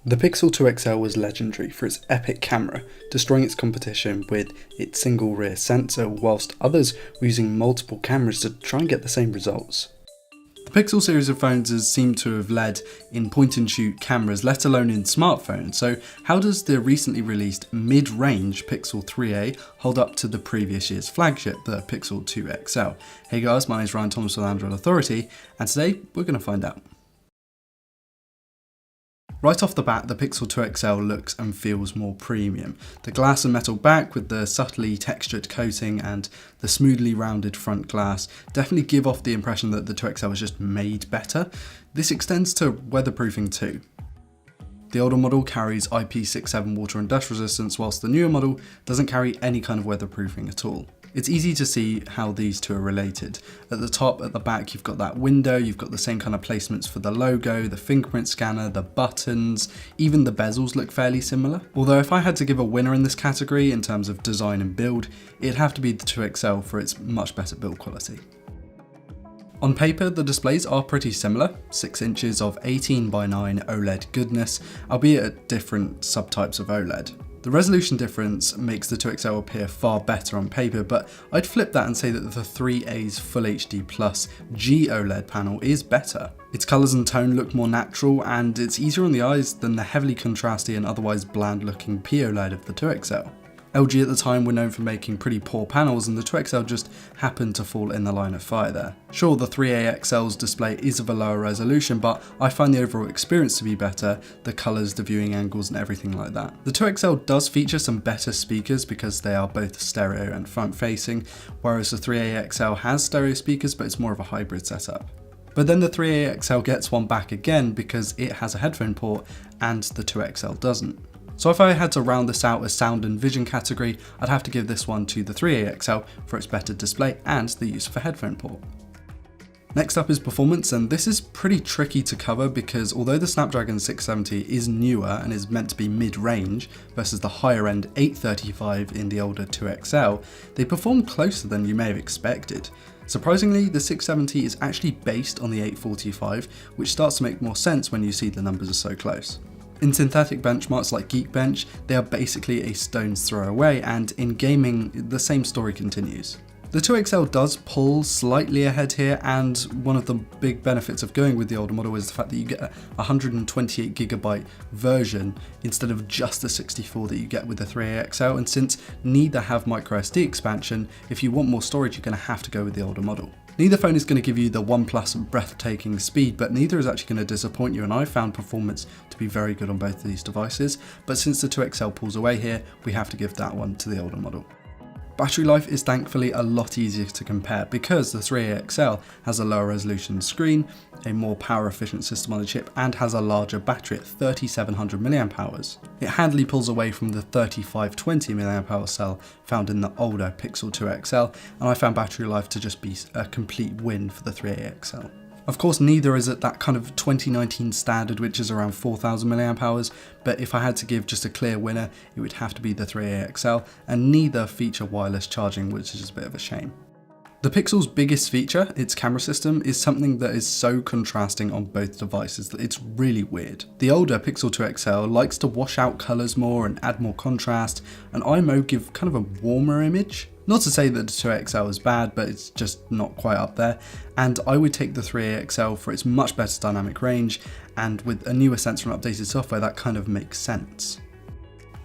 The Pixel 2 XL was legendary for its epic camera, destroying its competition with its single rear sensor, whilst others were using multiple cameras to try and get the same results. The Pixel series of phones has seemed to have led in point-and-shoot cameras, let alone in smartphones, so how does the recently released mid-range Pixel 3a hold up to the previous year's flagship, the Pixel 2 XL? Hey guys, my name is Ryan Thomas with Android Authority, and today we're going to find out. Right off the bat, the Pixel 2 XL looks and feels more premium. The glass and metal back with the subtly textured coating and the smoothly rounded front glass definitely give off the impression that the 2 XL was just made better. This extends to weatherproofing too. The older model carries IP67 water and dust resistance, whilst the newer model doesn't carry any kind of weatherproofing at all. It's easy to see how these two are related. At the top, at the back, you've got that window, you've got the same kind of placements for the logo, the fingerprint scanner, the buttons, even the bezels look fairly similar. Although if I had to give a winner in this category in terms of design and build, it'd have to be the 2 XL for its much better build quality. On paper, the displays are pretty similar, 6 inches of 18:9 OLED goodness, albeit at different subtypes of OLED. The resolution difference makes the 2 XL appear far better on paper, but I'd flip that and say that the 3a's Full HD Plus G-OLED panel is better. Its colours and tone look more natural, and it's easier on the eyes than the heavily contrasty and otherwise bland looking P-OLED of the 2 XL. LG at the time were known for making pretty poor panels, and the 2 XL just happened to fall in the line of fire there. Sure, the 3a XL's display is of a lower resolution, but I find the overall experience to be better, the colours, the viewing angles and everything like that. The 2 XL does feature some better speakers because they are both stereo and front facing, whereas the 3a XL has stereo speakers, but it's more of a hybrid setup. But then the 3a XL gets one back again because it has a headphone port and the 2 XL doesn't. So if I had to round this out as sound and vision category, I'd have to give this one to the 3a XL for its better display and the use of a headphone port. Next up is performance, and this is pretty tricky to cover because although the Snapdragon 670 is newer and is meant to be mid-range versus the higher end 835 in the older 2 XL, they perform closer than you may have expected. Surprisingly, the 670 is actually based on the 845, which starts to make more sense when you see the numbers are so close. In synthetic benchmarks like Geekbench, they are basically a stone's throw away, and in gaming, the same story continues. The 2 XL does pull slightly ahead here, and one of the big benefits of going with the older model is the fact that you get a 128GB version instead of just the 64 that you get with the 3a XL, and since neither have microSD expansion, if you want more storage, you're going to have to go with the older model. Neither phone is going to give you the OnePlus breathtaking speed, but neither is actually going to disappoint you, and I found performance to be very good on both of these devices, but since the 2 XL pulls away here, we have to give that one to the older model. Battery life is thankfully a lot easier to compare because the 3a XL has a lower resolution screen, a more power efficient system on the chip, and has a larger battery at 3700 mAh. It handily pulls away from the 3520 mAh cell found in the older Pixel 2 XL, and I found battery life to just be a complete win for the 3a XL. Of course, neither is at that kind of 2019 standard, which is around 4000 mAh, but if I had to give just a clear winner, it would have to be the 3a XL, and neither feature wireless charging, which is a bit of a shame. The Pixel's biggest feature, its camera system, is something that is so contrasting on both devices that it's really weird. The older Pixel 2 XL likes to wash out colours more and add more contrast, and IMO give kind of a warmer image. Not to say that the 2 XL is bad, but it's just not quite up there, and I would take the 3a XL for its much better dynamic range, and with a newer sensor and updated software, that kind of makes sense.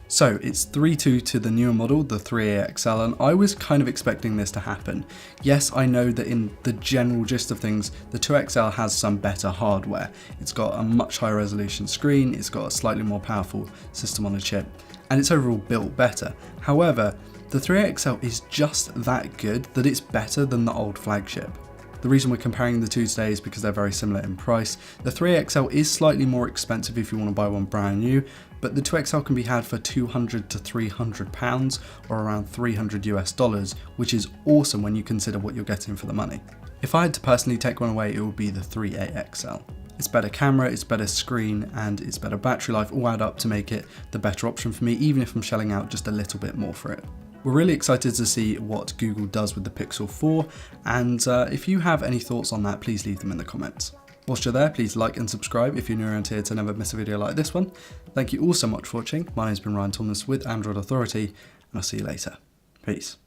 So it's 3-2 to the newer model, the 3a XL, and I was kind of expecting this to happen. Yes, I know that in the general gist of things, the 2 XL has some better hardware. It's got a much higher resolution screen, it's got a slightly more powerful system on a chip, and it's overall built better. However, the 3a XL is just that good that it's better than the old flagship. The reason we're comparing the two today is because they're very similar in price. The 3a XL is slightly more expensive if you want to buy one brand new, but the 2 XL can be had for £200 to £300 or around $300 US, which is awesome when you consider what you're getting for the money. If I had to personally take one away, it would be the 3a XL. It's better camera, it's better screen, and it's better battery life all add up to make it the better option for me, even if I'm shelling out just a little bit more for it. We're really excited to see what Google does with the Pixel 4, and if you have any thoughts on that, please leave them in the comments. Whilst you're there, please like and subscribe if you're new around here to never miss a video like this one. Thank you all so much for watching. My name's been Ryan Thomas with Android Authority, and I'll see you later. Peace.